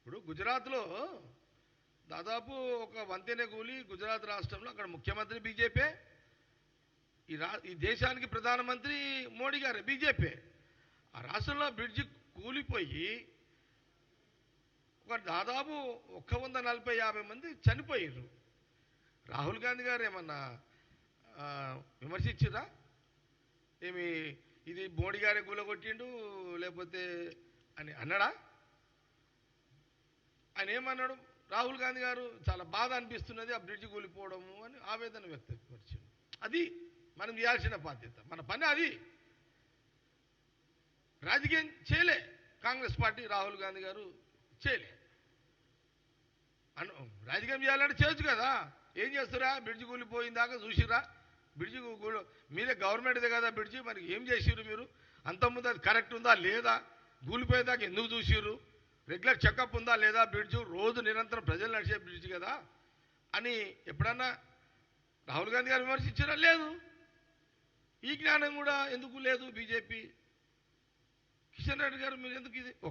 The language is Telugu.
ఇప్పుడు గుజరాత్లో దాదాపు ఒక వంతెన కూలి గుజరాత్ రాష్ట్రంలో అక్కడ ముఖ్యమంత్రి బీజేపీ, ఈ దేశానికి ప్రధానమంత్రి మోడీ గారు బీజేపీ. ఆ రాష్ట్రంలో బ్రిడ్జి కూలిపోయి ఒక దాదాపు 140-150 మంది చనిపోయారు. రాహుల్ గాంధీ గారు ఏమన్నా విమర్శించిరా? ఏమి ఇది మోడీ గారే కూలగొట్టిండు లేకపోతే అని అన్నాడా? ఆయన ఏమన్నాడు? రాహుల్ గాంధీ గారు చాలా బాధ అనిపిస్తున్నది ఆ బ్రిడ్జి కూలిపోవడము అని ఆవేదన వ్యక్తపరిచారు. అది మనం చేయాల్సిన బాధ్యత, మన పని అది. రాజకీయం చేయలే కాంగ్రెస్ పార్టీ, రాహుల్ గాంధీ గారు చేయలే. రాజకీయం చేయాలంటే చేయొచ్చు కదా. ఏం చేస్తారా? బ్రిడ్జి కూలిపోయిందాకా చూసిరా? బ్రిడ్జి మీరే గవర్నమెంట్దే కదా బ్రిడ్జి, మరి ఏం చేసిర్రు మీరు? అంతకుముందు అది కరెక్ట్ ఉందా లేదా? కూలిపోయేదాకా ఎందుకు చూసిర్రు? రెగ్యులర్ చెకప్ ఉందా లేదా? బ్రిడ్జి రోజు నిరంతరం ప్రజలు నడిచే బ్రిడ్జి కదా అని ఎప్పుడన్నా రాహుల్ గాంధీ గారు విమర్శించారా? లేదు. ఈ జ్ఞానం కూడా ఎందుకు లేదు బీజేపీ? కిషన్ రెడ్డి గారు మీరు ఎందుకు ఇది